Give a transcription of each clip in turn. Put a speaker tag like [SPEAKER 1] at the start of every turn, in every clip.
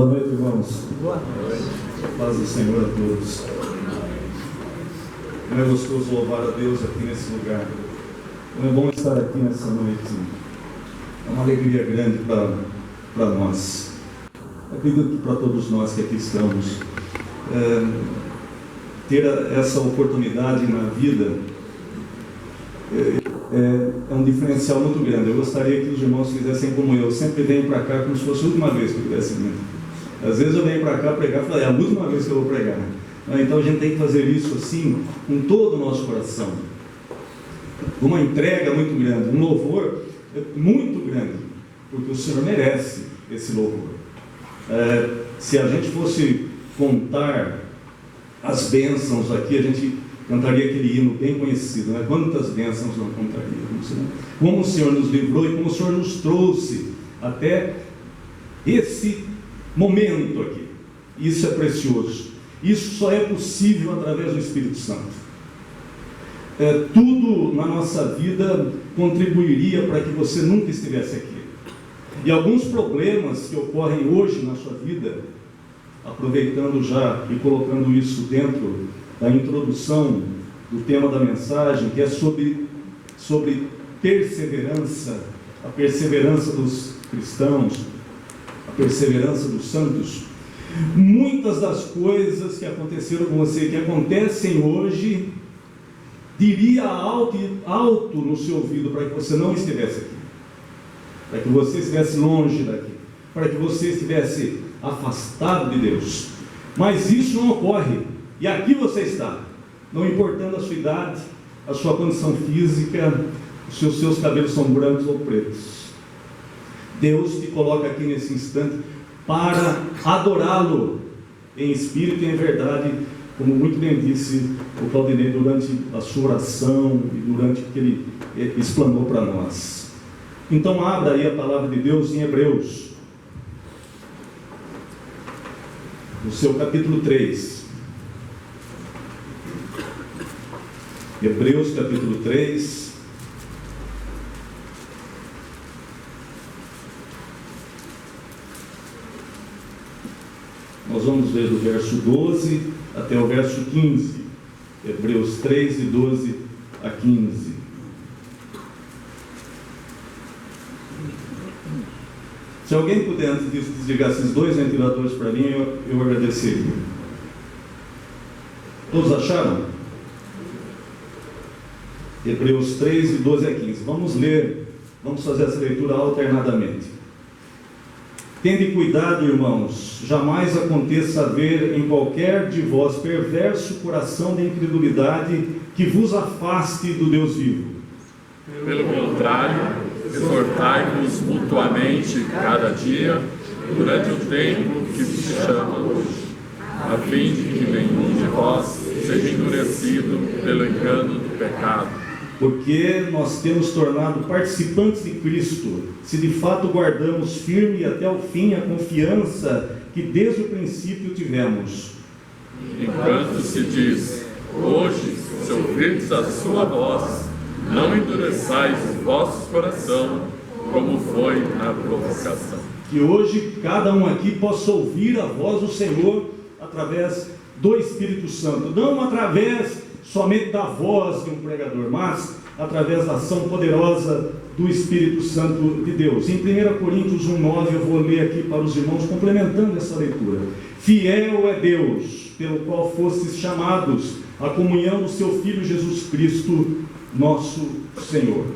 [SPEAKER 1] Boa noite, irmãos.
[SPEAKER 2] Boa noite.
[SPEAKER 1] Paz do Senhor a todos. Como é gostoso louvar a Deus aqui nesse lugar. Como é bom estar aqui nessa noite. É uma alegria grande para nós. Acredito que para todos nós que aqui estamos, ter essa oportunidade na vida é um diferencial muito grande. Eu gostaria que os irmãos fizessem como eu. Sempre venho para cá como se fosse a última vez que eu tivesse vindo. Às vezes eu venho para cá pregar e falo, é a última vez que eu vou pregar. Então a gente tem que fazer isso assim, com todo o nosso coração. Uma entrega muito grande, um louvor muito grande, porque o Senhor merece esse louvor. Se a gente fosse contar as bênçãos aqui, a gente cantaria aquele hino bem conhecido, né? Quantas bênçãos não contaríamos, né? Como o Senhor nos livrou e como o Senhor nos trouxe até esse momento aqui. Isso é precioso. Isso só é possível através do Espírito Santo. Tudo na nossa vida contribuiria para que você nunca estivesse aqui. E alguns problemas que ocorrem hoje na sua vida, aproveitando já e colocando isso dentro da introdução do tema da mensagem, que é sobre perseverança, a perseverança dos cristãos, a perseverança dos santos. Muitas das coisas que aconteceram com você, que acontecem hoje, diria alto no seu ouvido para que você não estivesse aqui, para que você estivesse longe daqui, para que você estivesse afastado de Deus. Mas isso não ocorre, e aqui você está, não importando a sua idade, a sua condição física, se os seus cabelos são brancos ou pretos. Deus te coloca aqui nesse instante para adorá-lo em espírito e em verdade, como muito bem disse o Claudinei durante a sua oração e durante o que ele explanou para nós. Então abra aí a palavra de Deus em Hebreus, no seu capítulo 3. Hebreus capítulo 3. Nós vamos ver do verso 12 até o verso 15. Hebreus 3, de 12 a 15. Se alguém puder, antes disso, desligar esses dois ventiladores para mim, eu agradeceria. Todos acharam? Hebreus 3, de 12 a 15. Vamos ler, vamos fazer essa leitura alternadamente. Tende cuidado, irmãos, jamais aconteça haver em qualquer de vós perverso coração de incredulidade que vos afaste do Deus vivo.
[SPEAKER 3] Pelo contrário, exortai-vos mutuamente cada dia, durante o tempo que se chama hoje, a fim de que nenhum de vós seja endurecido pelo engano do pecado.
[SPEAKER 1] Porque nós temos tornado participantes de Cristo, se de fato guardamos firme até o fim a confiança que desde o princípio tivemos.
[SPEAKER 3] Enquanto se diz, hoje, se ouvirdes a sua voz, não endureçais o vosso coração, como foi na provocação.
[SPEAKER 1] Que hoje cada um aqui possa ouvir a voz do Senhor através do Espírito Santo, não através somente da voz de um pregador, mas através da ação poderosa do Espírito Santo de Deus. Em 1 Coríntios 1,9 eu vou ler aqui para os irmãos, complementando essa leitura. Fiel é Deus, pelo qual fostes chamados à comunhão do seu Filho Jesus Cristo, nosso Senhor.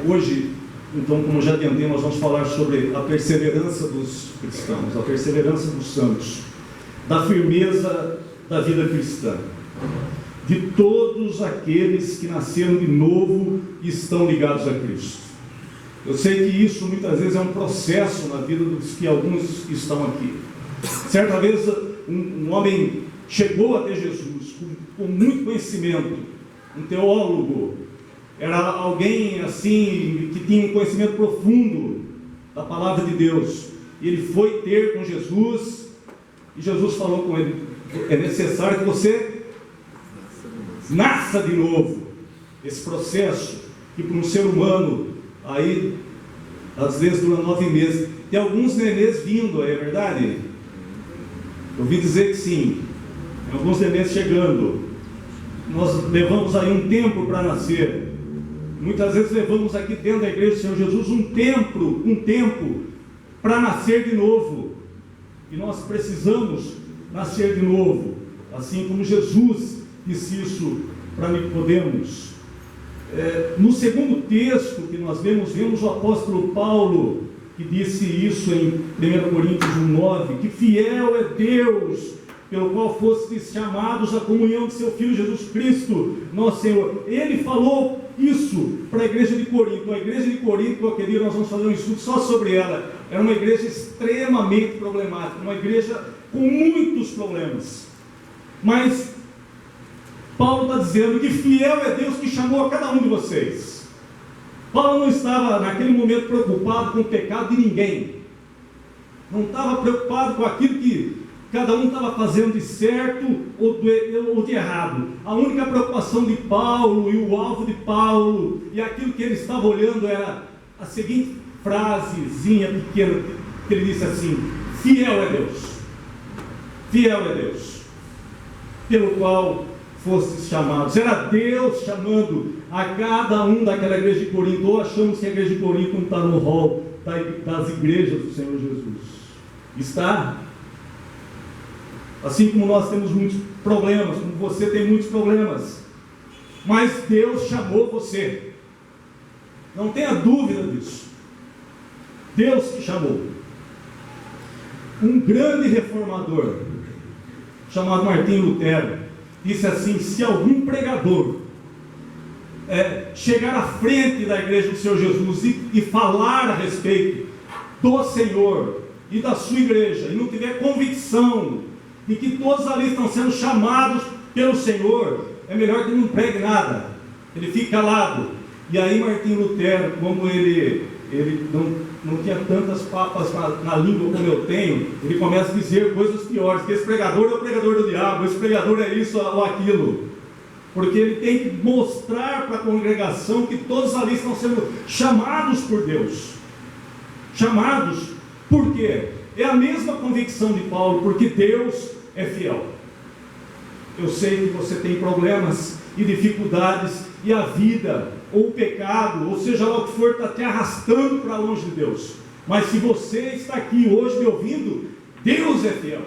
[SPEAKER 1] Hoje, então, como já adiantei, nós vamos falar sobre a perseverança dos cristãos, a perseverança dos santos, da firmeza da vida cristã, de todos aqueles que nasceram de novo e estão ligados a Cristo. Eu sei que isso muitas vezes é um processo na vida dos que alguns estão aqui. Certa vez um homem chegou até Jesus com muito conhecimento, um teólogo, era alguém assim que tinha um conhecimento profundo da palavra de Deus, e ele foi ter com Jesus, e Jesus falou com ele: é necessário que você nasça de novo. Esse processo que para um ser humano aí às vezes dura 9 meses, tem alguns nenês vindo, é verdade? Eu ouvi dizer que sim, tem alguns nenês chegando. Nós levamos aí um tempo para nascer. Muitas vezes levamos aqui dentro da igreja do Senhor Jesus um tempo para nascer de novo. E nós precisamos nascer de novo, assim como Jesus disse isso para Nicodemos. No segundo texto que nós vemos o apóstolo Paulo, que disse isso em 1 Coríntios 1,9, que fiel é Deus, pelo qual fostes chamados à comunhão de seu Filho Jesus Cristo, nosso Senhor. Ele falou isso para a igreja de Corinto. A igreja de Corinto, meu querido, nós vamos fazer um estudo só sobre ela. Era uma igreja extremamente problemática, uma igreja com muitos problemas. Mas Paulo está dizendo que fiel é Deus que chamou a cada um de vocês. Paulo não estava naquele momento preocupado com o pecado de ninguém. Não estava preocupado com aquilo que cada um estava fazendo de certo ou de errado. A única preocupação de Paulo e o alvo de Paulo e aquilo que ele estava olhando era a seguinte frasezinha pequena que ele disse assim: fiel é Deus. Fiel é Deus, pelo qual fostes chamados. Era Deus chamando a cada um daquela igreja de Corinto. Ou achamos que a igreja de Corinto não está no rol das igrejas do Senhor Jesus? Está. Assim como nós temos muitos problemas, como você tem muitos problemas, mas Deus chamou você. Não tenha dúvida disso. Deus te chamou. Um grande reformador chamado Martinho Lutero disse assim: se algum pregador chegar à frente da igreja do Senhor Jesus e falar a respeito do Senhor e da sua igreja, e não tiver convicção de que todos ali estão sendo chamados pelo Senhor, é melhor que não pregue nada, ele fique calado. E aí Martinho Lutero, como ele não tinha tantas papas na língua como eu tenho, ele começa a dizer coisas piores, que esse pregador é o pregador do diabo, esse pregador é isso ou aquilo, porque ele tem que mostrar para a congregação que todos ali estão sendo chamados por Deus. Chamados, por quê? É a mesma convicção de Paulo, porque Deus é fiel. Eu sei que você tem problemas e dificuldades, e a vida, ou o pecado, ou seja lá o que for, está te arrastando para longe de Deus. Mas se você está aqui hoje me ouvindo, Deus é fiel.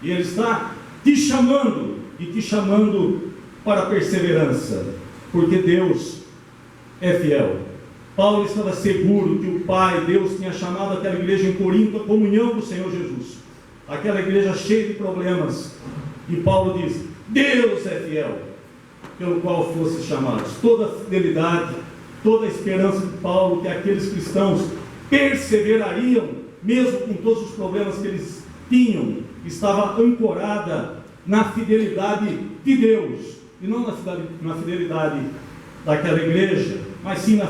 [SPEAKER 1] E Ele está te chamando, e te chamando para a perseverança, porque Deus é fiel. Paulo estava seguro que o Pai, Deus, tinha chamado aquela igreja em Corinto à comunhão do Senhor Jesus. Aquela igreja cheia de problemas. E Paulo diz: Deus é fiel, pelo qual fossem chamados. Toda a fidelidade, toda a esperança de Paulo que aqueles cristãos perseverariam, mesmo com todos os problemas que eles tinham, estava ancorada na fidelidade de Deus, e não na fidelidade daquela igreja, mas sim na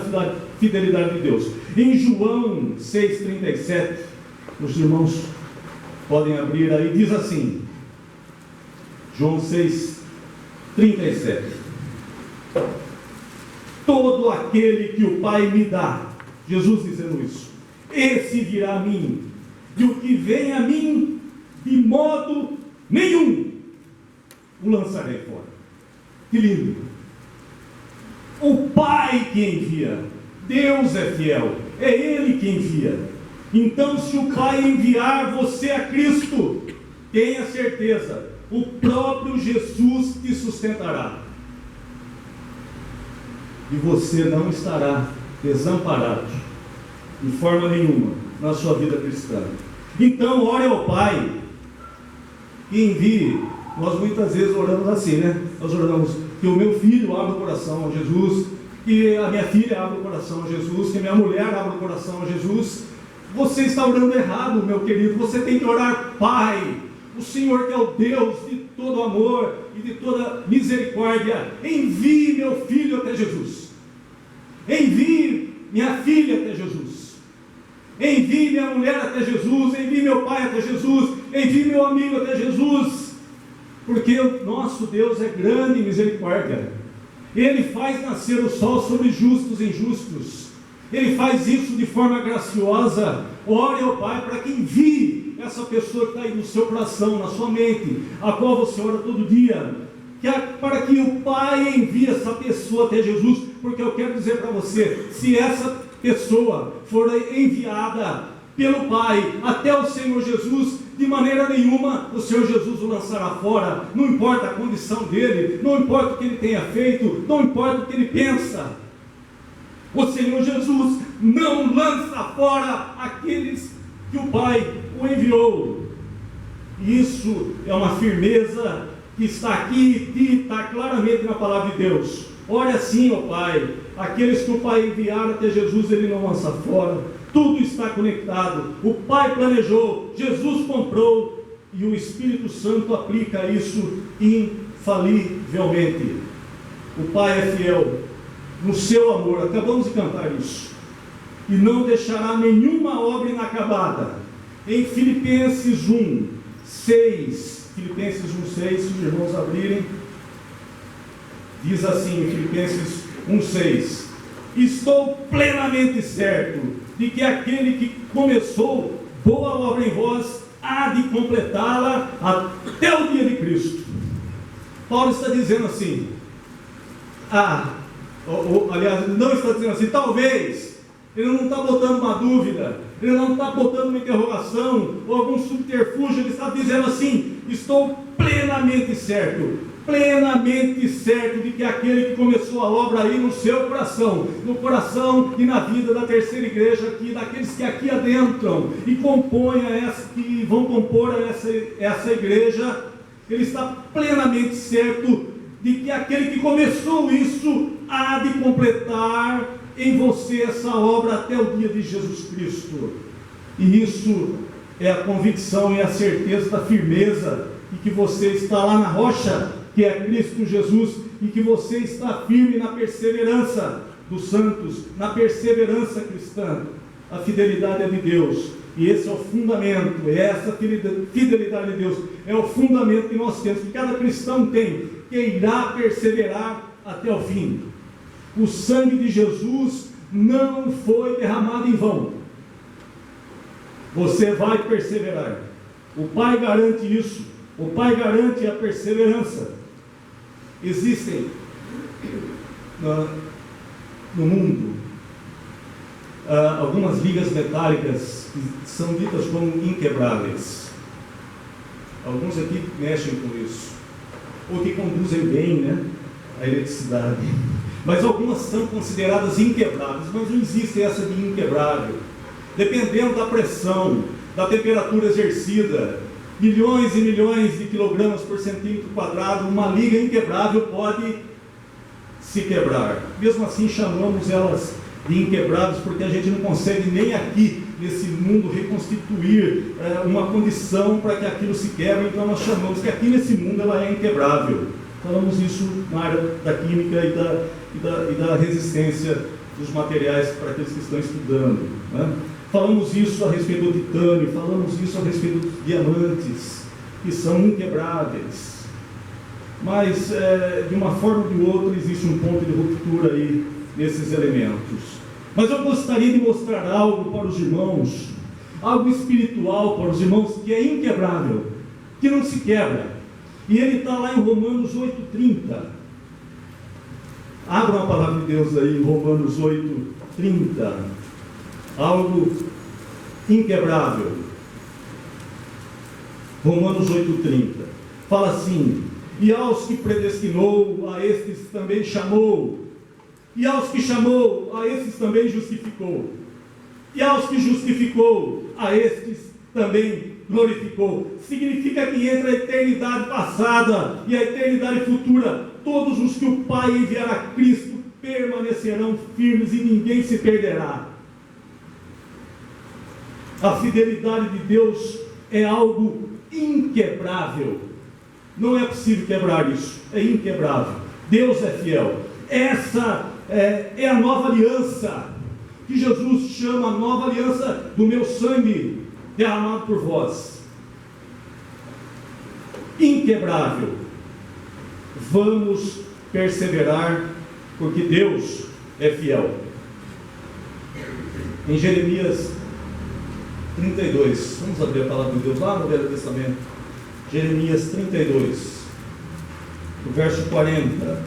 [SPEAKER 1] fidelidade de Deus. Em João 6,37, os irmãos podem abrir aí, diz assim, João 6,37: todo aquele que o Pai me dá, Jesus dizendo isso, esse virá a mim, e o que vem a mim, de modo nenhum o lançarei fora. Que lindo! O Pai que envia, Deus é fiel, é Ele que envia. Então, se o Pai enviar você a Cristo, tenha certeza, o próprio Jesus te sustentará, e você não estará desamparado de forma nenhuma na sua vida cristã. Então, ore ao Pai que envie. Nós muitas vezes oramos assim, né? Nós oramos que o meu filho abra o coração a Jesus, que a minha filha abra o coração a Jesus, que a minha mulher abra o coração a Jesus. Você está orando errado, meu querido. Você tem que orar: Pai, o Senhor que é o Deus de todo amor e de toda misericórdia, envie meu filho até Jesus, envie minha filha até Jesus, envie minha mulher até Jesus, envie meu pai até Jesus, envie meu amigo até Jesus, porque o nosso Deus é grande em misericórdia. Ele faz nascer o sol sobre justos e injustos. Ele faz isso de forma graciosa, ore ao Pai para que envie essa pessoa que está aí no seu coração, na sua mente, a qual você ora todo dia, para que o Pai envie essa pessoa até Jesus, porque eu quero dizer para você, se essa pessoa for enviada pelo Pai até o Senhor Jesus, de maneira nenhuma o Senhor Jesus o lançará fora, não importa a condição dele, não importa o que ele tenha feito, não importa o que ele pensa, o Senhor Jesus não lança fora aqueles que o Pai o enviou. Isso é uma firmeza que está aqui e está claramente na palavra de Deus. Ore assim, ó Pai, aqueles que o Pai enviar até Jesus, ele não lança fora. Tudo está conectado. O Pai planejou, Jesus comprou e o Espírito Santo aplica isso infalivelmente. O Pai é fiel no seu amor, acabamos de cantar isso, e não deixará nenhuma obra inacabada. Em Filipenses 1:6, Filipenses 1:6, se os irmãos abrirem, diz assim, em Filipenses 1:6: estou plenamente certo de que aquele que começou boa obra em vós há de completá-la até o dia de Cristo. Paulo está dizendo assim, aliás, não está dizendo assim, talvez, ele não está botando uma dúvida, ele não está botando uma interrogação, ou algum subterfúgio, ele está dizendo assim, estou plenamente certo de que aquele que começou a obra aí no seu coração, no coração e na vida da terceira igreja aqui, daqueles que aqui adentram e compõem que vão compor essa igreja, ele está plenamente certo de que aquele que começou isso há de completar em você essa obra até o dia de Jesus Cristo. E isso é a convicção e a certeza da firmeza de que você está lá na rocha, que é Cristo Jesus, e que você está firme na perseverança dos santos, na perseverança cristã. A fidelidade é de Deus, e esse é o fundamento, essa fidelidade de Deus é o fundamento que nós temos, que cada cristão tem, que irá perseverar até o fim. O sangue de Jesus não foi derramado em vão. Você vai perseverar. O Pai garante isso. O Pai garante a perseverança. Existem no mundo algumas ligas metálicas que são ditas como inquebráveis. Alguns aqui mexem com isso, ou que conduzem bem, né, a eletricidade. Mas algumas são consideradas inquebráveis, mas não existe essa de inquebrável. Dependendo da pressão, da temperatura exercida, milhões e milhões de quilogramas por centímetro quadrado, uma liga inquebrável pode se quebrar. Mesmo assim chamamos elas de inquebráveis, porque a gente não consegue nem aqui, nesse mundo, reconstituir uma condição para que aquilo se quebre, então nós chamamos que aqui nesse mundo ela é inquebrável. Falamos isso na área da química e da resistência dos materiais para aqueles que estão estudando, né? Falamos isso a respeito do titânio, falamos isso a respeito dos diamantes, que são inquebráveis. Mas, de uma forma ou de outra, existe um ponto de ruptura aí nesses elementos. Mas eu gostaria de mostrar algo para os irmãos, algo espiritual para os irmãos, que é inquebrável, que não se quebra. E ele está lá em Romanos 8:30. Abram a palavra de Deus aí, em Romanos 8:30. Algo inquebrável. Romanos 8:30. Fala assim: e aos que predestinou, a estes também chamou. E aos que chamou, a estes também justificou. E aos que justificou, a estes também glorificou. Significa que entre a eternidade passada e a eternidade futura, todos os que o Pai enviar a Cristo permanecerão firmes e ninguém se perderá. A fidelidade de Deus é algo inquebrável. Não é possível quebrar isso. É inquebrável. Deus é fiel. Essa é a nova aliança que Jesus chama, a nova aliança do meu sangue derramado por vós. Inquebrável. Vamos perseverar, porque Deus é fiel. Em Jeremias 32. Vamos abrir a palavra de Deus lá no Velho Testamento. Jeremias 32, o verso 40.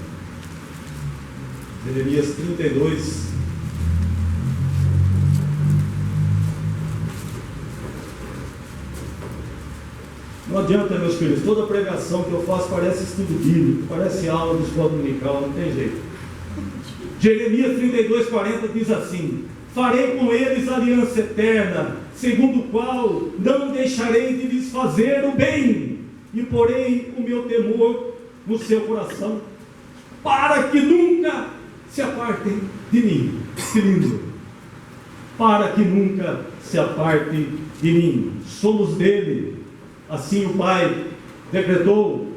[SPEAKER 1] Jeremias 32. Não adianta, meus filhos, toda pregação que eu faço parece estudo bíblico, parece aula de escola dominical, não tem jeito. Jeremias 32, 40 diz assim: farei com eles aliança eterna, segundo o qual não deixarei de lhes fazer o bem, e porei o meu temor no seu coração, para que nunca se apartem de mim. Que lindo! Para que nunca se apartem de mim. Somos dele. Assim o Pai decretou.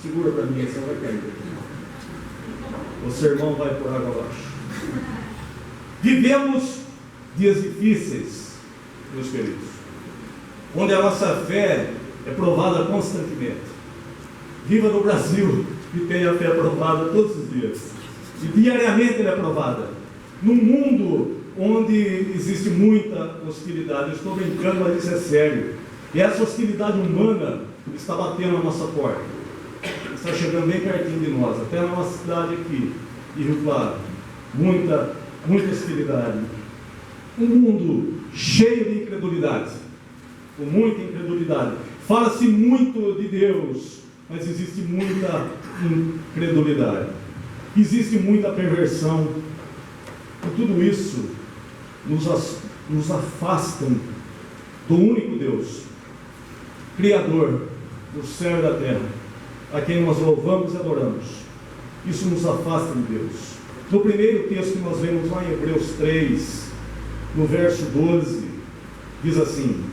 [SPEAKER 1] Segura para mim, você vai cair. O sermão vai por água abaixo. Vivemos dias difíceis, meus queridos, onde a nossa fé é provada constantemente. Viva no Brasil e tenha a fé provada todos os dias. E diariamente ela é provada. Num mundo onde existe muita hostilidade, eu estou brincando, mas isso é sério. E essa hostilidade humana está batendo na nossa porta. Está chegando bem pertinho de nós, até na nossa cidade aqui, em Rio Claro. Muita hostilidade. Um mundo cheio de incredulidade. Com muita incredulidade. Fala-se muito de Deus, mas existe muita incredulidade. Existe muita perversão. E tudo isso nos afastam do único Deus, Criador do céu e da terra, a quem nós louvamos e adoramos. Isso nos afasta de Deus. No primeiro texto que nós vemos lá em Hebreus 3, no verso 12, diz assim: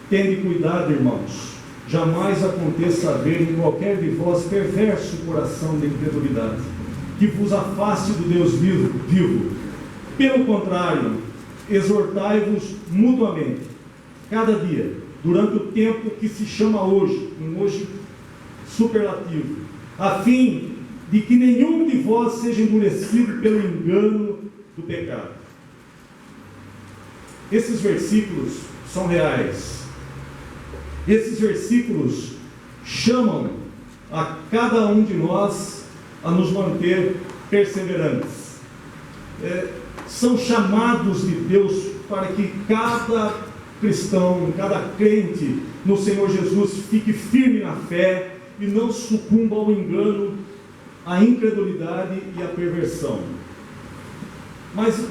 [SPEAKER 1] tende cuidado, irmãos, jamais aconteça haver em qualquer de vós perverso coração de incredulidade, que vos afaste do Deus vivo. Pelo contrário, exortai-vos mutuamente, cada dia, durante o tempo que se chama hoje, um hoje superlativo, a fim de que nenhum de vós seja endurecido pelo engano do pecado. Esses versículos são reais. Esses versículos chamam a cada um de nós a nos manter perseverantes. São chamados de Deus para que cada cristão, cada crente no Senhor Jesus fique firme na fé e não sucumba ao engano, à incredulidade e à perversão. Mas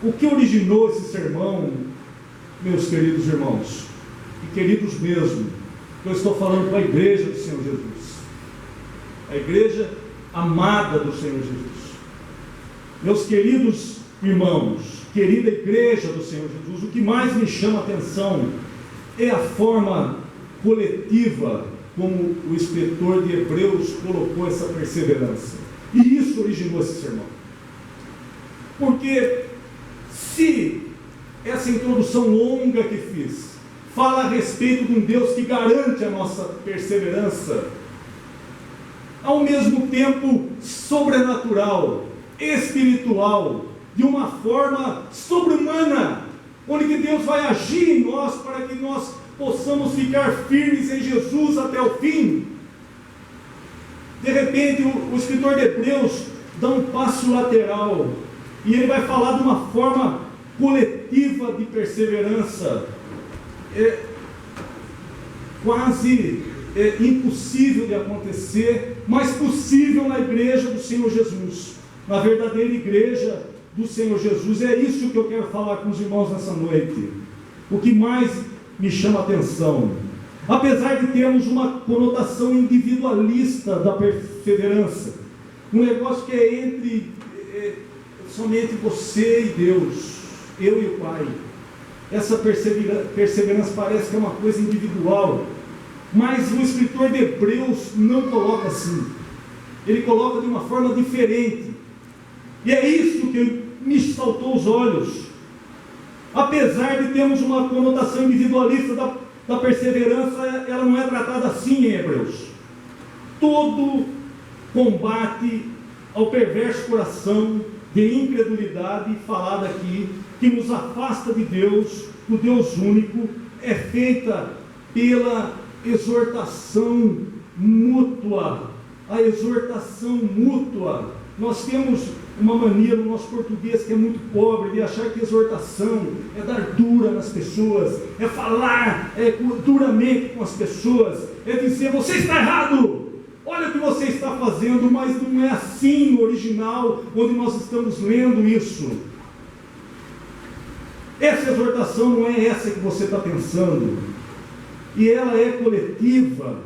[SPEAKER 1] o que originou esse sermão, meus queridos irmãos, e queridos mesmo, eu estou falando para a igreja do Senhor Jesus, a igreja amada do Senhor Jesus. Meus queridos irmãos, querida igreja do Senhor Jesus, o que mais me chama a atenção é a forma coletiva como o escritor de Hebreus colocou essa perseverança. E isso originou esse sermão. Porque se essa introdução longa que fiz fala a respeito de um Deus que garante a nossa perseverança, ao mesmo tempo sobrenatural, espiritual, de uma forma sobre-humana, onde que Deus vai agir em nós para que nós possamos ficar firmes em Jesus até o fim. De repente o escritor de Hebreus dá um passo lateral e ele vai falar de uma forma coletiva de perseverança, quase impossível de acontecer, mas possível na igreja do Senhor Jesus, na verdadeira igreja do Senhor Jesus. É isso que eu quero falar com os irmãos nessa noite. O que mais me chama a atenção, apesar de termos uma conotação individualista da perseverança, um negócio que é entre somente você e Deus, eu e o Pai, essa perseverança parece que é uma coisa individual, mas o escritor de Hebreus não coloca assim, ele coloca de uma forma diferente, e é isso que me saltou os olhos. Apesar de termos uma conotação individualista da perseverança, ela não é tratada assim em Hebreus. Todo combate ao perverso coração de incredulidade falado aqui que nos afasta de Deus, do Deus único, é feita pela exortação mútua. A exortação mútua. Nós temos uma mania no nosso português que é muito pobre, de achar que exortação é dar dura nas pessoas, é falar duramente com as pessoas, é dizer: você está errado, olha o que você está fazendo. Mas não é assim no original, onde nós estamos lendo isso. Essa exortação não é essa que você está pensando, e ela é coletiva,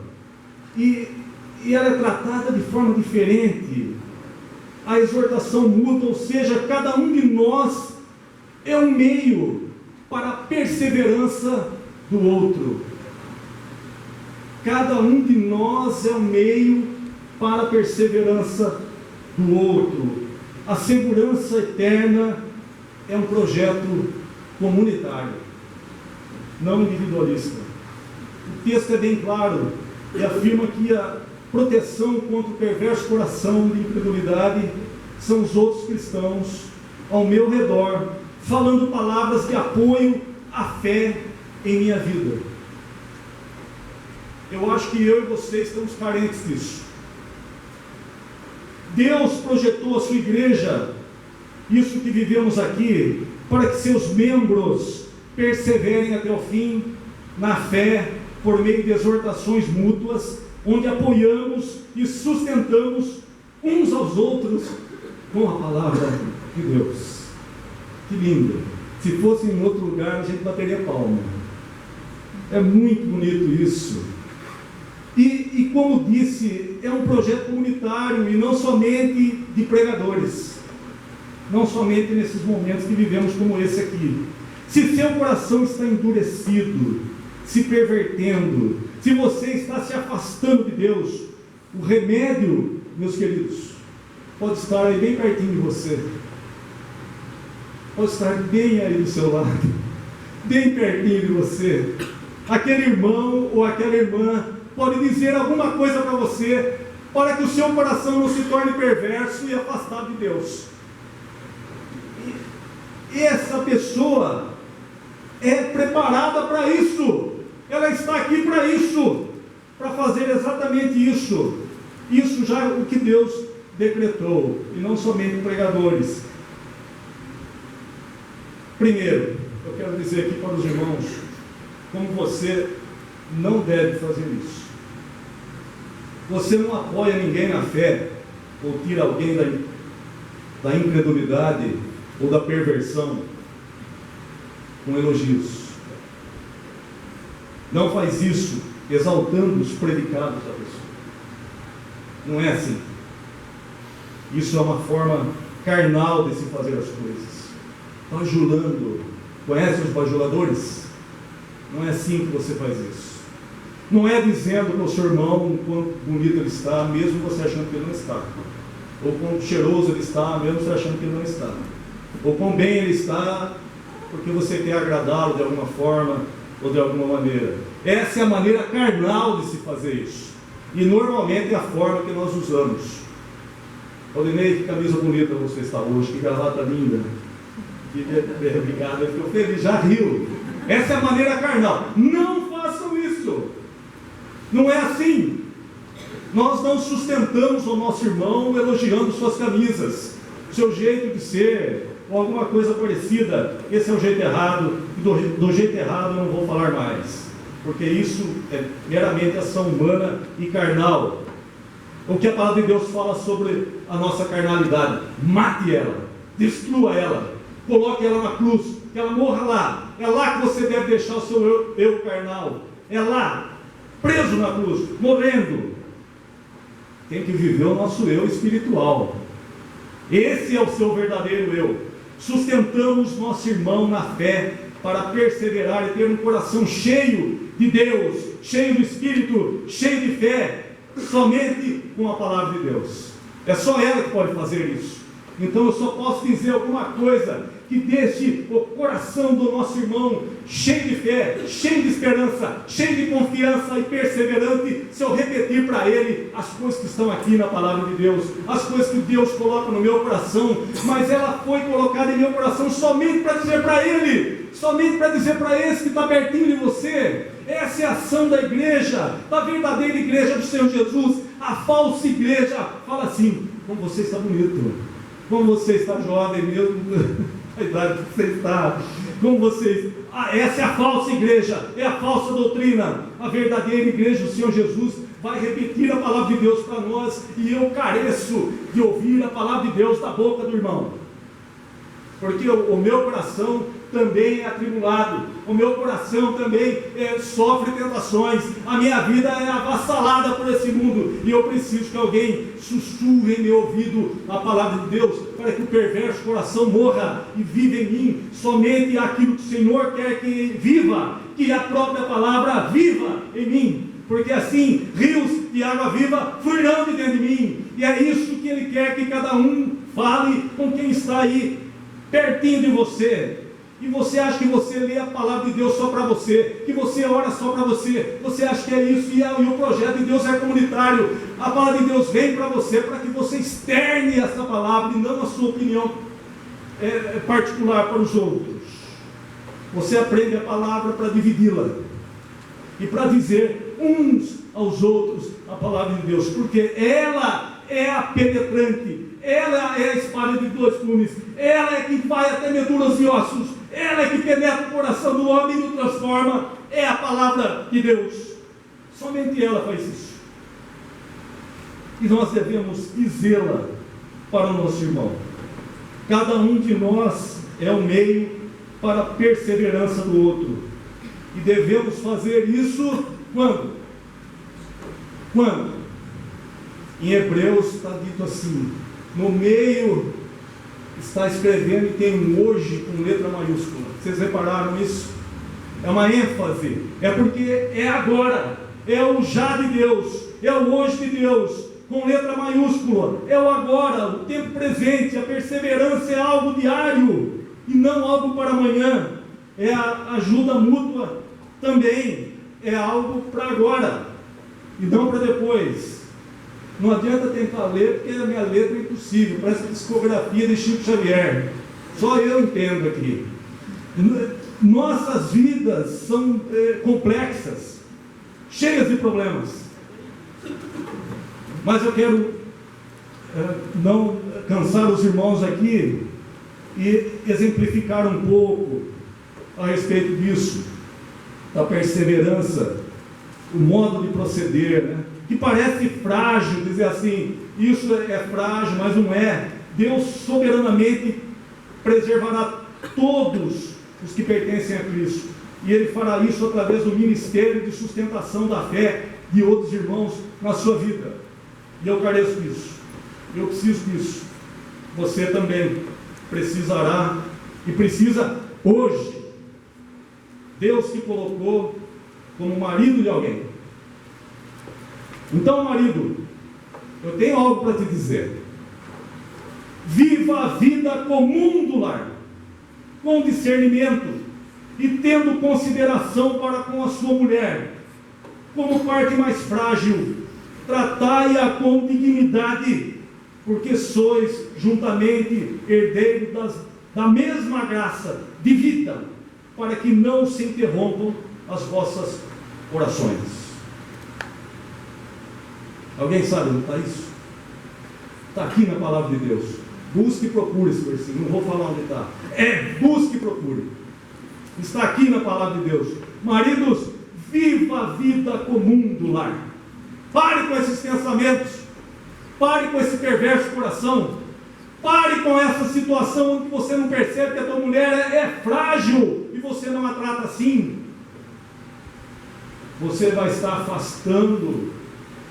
[SPEAKER 1] e ela é tratada de forma diferente. A exortação mútua, ou seja, cada um de nós é um meio para a perseverança do outro. Cada um de nós é um meio para a perseverança do outro. A segurança eterna é um projeto comunitário, não individualista. O texto é bem claro e afirma que a proteção contra o perverso coração de incredulidade são os outros cristãos ao meu redor, falando palavras de apoio à fé em minha vida. Eu acho que eu e você estamos carentes disso. Deus projetou a sua igreja, isso que vivemos aqui, para que seus membros perseverem até o fim na fé, por meio de exortações mútuas, onde apoiamos e sustentamos uns aos outros com a palavra de Deus. Que lindo! Se fosse em outro lugar, a gente bateria palma. É muito bonito isso. E como disse, é um projeto comunitário e não somente de pregadores. Não somente nesses momentos que vivemos como esse aqui. Se seu coração está endurecido, se pervertendo, se você está se afastando de Deus, o remédio, meus queridos, pode estar aí bem pertinho de você. Pode estar bem aí do seu lado, bem pertinho de você. Aquele irmão ou aquela irmã pode dizer alguma coisa para você, para que o seu coração não se torne perverso e afastado de Deus. E essa pessoa é preparada para isso. Ela está aqui para isso, para fazer exatamente isso. Isso já é o que Deus decretou, e não somente pregadores. Primeiro, eu quero dizer aqui para os irmãos, como você não deve fazer isso. Você não apoia ninguém na fé, ou tira alguém da incredulidade, ou da perversão, com elogios. Não faz isso exaltando os predicados da pessoa. Não é assim. Isso é uma forma carnal de se fazer as coisas. Bajulando. Conhece os bajuladores? Não é assim que você faz isso. Não é dizendo para o seu irmão o quanto bonito ele está, mesmo você achando que ele não está. Ou quão cheiroso ele está, mesmo você achando que ele não está. Ou quão bem ele está, porque você quer agradá-lo de alguma forma ou de alguma maneira. Essa é a maneira carnal de se fazer isso. E normalmente é a forma que nós usamos. Odinei, que camisa bonita você está hoje, que gravata linda. Obrigado, eu fico feliz, já riu. Essa é a maneira carnal. Não façam isso. Não é assim. Nós não sustentamos o nosso irmão elogiando suas camisas, seu jeito de ser, ou alguma coisa parecida. Esse é o jeito errado, e do jeito errado eu não vou falar mais, porque isso é meramente ação humana e carnal. O que a palavra de Deus fala sobre a nossa carnalidade: mate ela, destrua ela, coloque ela na cruz, que ela morra lá. É lá que você deve deixar o seu eu carnal. É lá, preso na cruz, morrendo. Tem que viver o nosso eu espiritual. Esse é o seu verdadeiro eu. Sustentamos nosso irmão na fé para perseverar e ter um coração cheio de Deus, cheio do Espírito, cheio de fé, somente com a palavra de Deus. É só ela que pode fazer isso. Então eu só posso dizer alguma coisa que deixe o coração do nosso irmão cheio de fé, cheio de esperança, cheio de confiança e perseverante, se eu repetir para ele as coisas que estão aqui na palavra de Deus, as coisas que Deus coloca no meu coração, mas ela foi colocada em meu coração somente para dizer para ele, somente para dizer para esse que está pertinho de você. Essa é a ação da igreja, da verdadeira igreja do Senhor Jesus. A falsa igreja fala assim: como você está bonito, como você está jovem mesmo, a idade que você está, como vocês. Essa é a falsa igreja, é a falsa doutrina. A verdadeira igreja do Senhor Jesus vai repetir a palavra de Deus para nós, e eu careço de ouvir a palavra de Deus da boca do irmão, porque o meu coração também é atribulado, o meu coração também sofre tentações, a minha vida é avassalada por esse mundo, e eu preciso que alguém sussurre em meu ouvido a palavra de Deus, para que o perverso coração morra e viva em mim somente aquilo que o Senhor quer que viva, que a própria palavra viva em mim, porque assim rios de água viva fluirão de dentro de mim, e é isso que Ele quer que cada um fale com quem está aí pertinho de você. E você acha que você lê a palavra de Deus só para você, que você ora só para você, você acha que é isso, e o projeto de Deus é comunitário. A palavra de Deus vem para você, para que você externe essa palavra, e não a sua opinião particular para os outros. Você aprende a palavra para dividi-la, e para dizer uns aos outros a palavra de Deus, porque ela é a penetrante, ela é a espada de dois gumes, ela é que vai até medulas e ossos, ela é que penetra o coração do homem e o transforma, é a palavra de Deus, somente ela faz isso, e nós devemos dizê-la para o nosso irmão. Cada um de nós é um meio para a perseverança do outro, e devemos fazer isso quando? Em Hebreus está dito assim, no meio está escrevendo e tem um hoje com letra maiúscula. Vocês repararam isso? É uma ênfase, é porque é agora, é o já de Deus, é o hoje de Deus, com letra maiúscula, é o agora, o tempo presente. A perseverança é algo diário e não algo para amanhã, é a ajuda mútua também, é algo para agora e não para depois. Não adianta tentar ler, porque a minha letra é impossível, parece a discografia de Chico Xavier, só eu entendo aqui. Nossas vidas são complexas, cheias de problemas, mas eu quero não cansar os irmãos aqui e exemplificar um pouco a respeito disso, da perseverança, o modo de proceder, né? Que parece frágil, dizer assim, isso é frágil, mas não é. Deus soberanamente preservará todos os que pertencem a Cristo, e Ele fará isso através do ministério de sustentação da fé de outros irmãos na sua vida, e eu careço disso, eu preciso disso, você também precisará, e precisa hoje. Deus te colocou como marido de alguém. Então, marido, eu tenho algo para te dizer. Viva a vida comum do lar, com discernimento e tendo consideração para com a sua mulher, como parte mais frágil. Tratai-a com dignidade, porque sois juntamente herdeiros da mesma graça de vida, para que não se interrompam as vossas orações. Alguém sabe onde está isso? Está aqui na palavra de Deus. Busque e procure esse versículo. Não vou falar onde está. Busque e procure. Está aqui na palavra de Deus. Maridos, viva a vida comum do lar. Pare com esses pensamentos. Pare com esse perverso coração. Pare com essa situação onde você não percebe que a tua mulher é frágil e você não a trata assim. Você vai estar afastando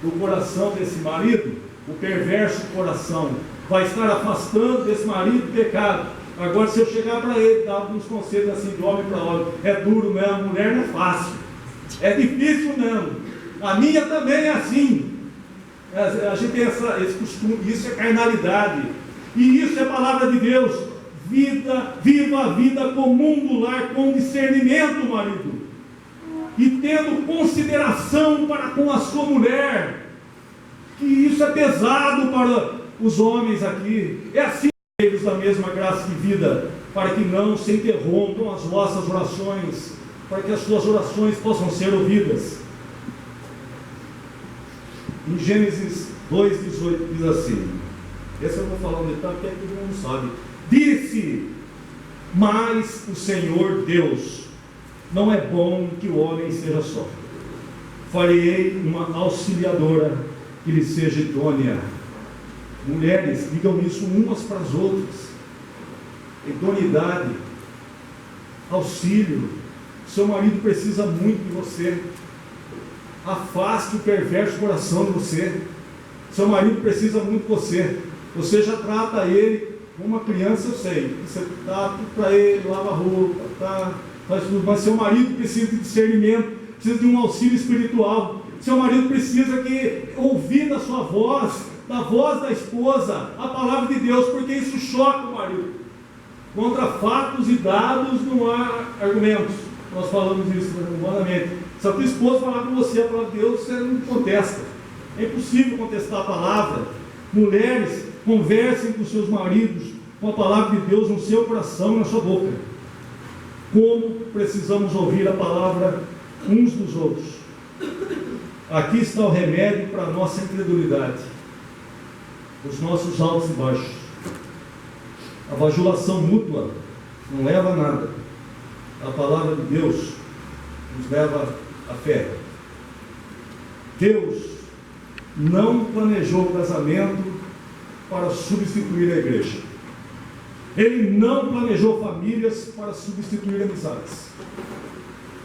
[SPEAKER 1] do coração desse marido, o perverso coração, vai estar afastando desse marido o pecado. Agora, se eu chegar para ele, dar alguns conselhos assim de homem para homem, é duro mesmo, a mulher não é fácil, é difícil mesmo, a minha também é assim. A gente tem esse costume, isso é carnalidade, E isso é palavra de Deus. Viva a vida comum do lar com discernimento, marido, e tendo consideração para com a sua mulher, que isso é pesado para os homens aqui. É assim, eles da mesma graça de vida, para que não se interrompam as vossas orações, para que as suas orações possam ser ouvidas. Em Gênesis 2,18 diz assim, esse eu vou falar um detalhe que todo mundo sabe. Disse, mas o Senhor Deus, não é bom que o homem seja só. Farei uma auxiliadora que lhe seja idônea. Mulheres, digam isso umas para as outras. Idoneidade, auxílio. Seu marido precisa muito de você. Afaste o perverso coração de você. Seu marido precisa muito de você. Você já trata ele como uma criança, eu sei. Você dá tudo para ele, lava a roupa, faz tudo. Mas seu marido precisa de discernimento, precisa de um auxílio espiritual. Seu marido precisa ouvir da sua voz, da voz da esposa, a palavra de Deus, porque isso choca o marido. Contra fatos e dados não há argumentos. Nós falamos isso humanamente. Se a tua esposa falar com você a palavra de Deus, você não contesta. É impossível contestar a palavra. Mulheres, conversem com seus maridos com a palavra de Deus no seu coração e na sua boca. Como precisamos ouvir a palavra uns dos outros. Aqui está o remédio para a nossa incredulidade, os nossos altos e baixos. A bajulação mútua não leva a nada. A palavra de Deus nos leva à fé. Deus não planejou o casamento para substituir a igreja. Ele não planejou famílias para substituir amizades.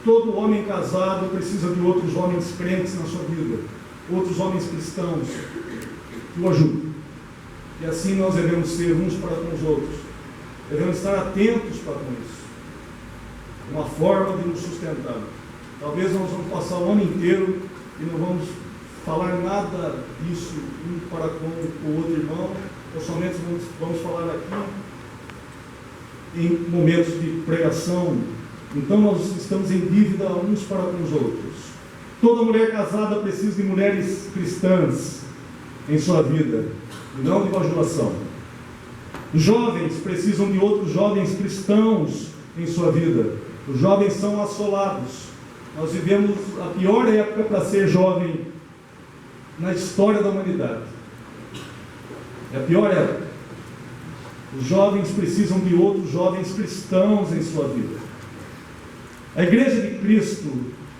[SPEAKER 1] Todo homem casado precisa de outros homens crentes na sua vida, outros homens cristãos que o ajudem. E assim nós devemos ser uns para com os outros. Devemos estar atentos para com isso. Uma forma de nos sustentar. Talvez nós vamos passar o ano inteiro e não vamos falar nada disso um para com o outro irmão, ou somente vamos falar aqui em momentos de pregação. Então nós estamos em dívida uns para com os outros. Toda mulher casada precisa de mulheres cristãs em sua vida, e não de bajulação. Os jovens precisam de outros jovens cristãos em sua vida. Os jovens são assolados. Nós vivemos a pior época para ser jovem na história da humanidade. É a pior época. Os jovens precisam de outros jovens cristãos em sua vida. A igreja de Cristo,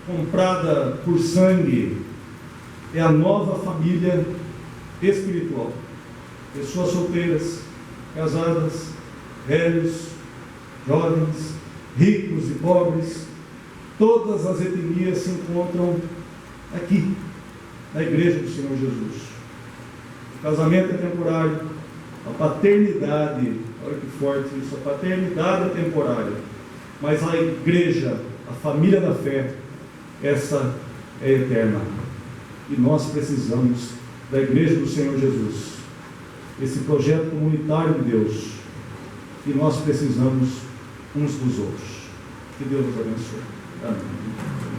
[SPEAKER 1] comprada por sangue, é a nova família espiritual. Pessoas solteiras, casadas, velhos, jovens, ricos e pobres, todas as etnias se encontram aqui, na igreja do Senhor Jesus. O casamento é temporário, a paternidade, olha que forte isso, a paternidade é temporária, mas a igreja, a família da fé, essa é eterna. E nós precisamos da igreja do Senhor Jesus, esse projeto comunitário de Deus, e nós precisamos uns dos outros. Que Deus nos abençoe. Amém.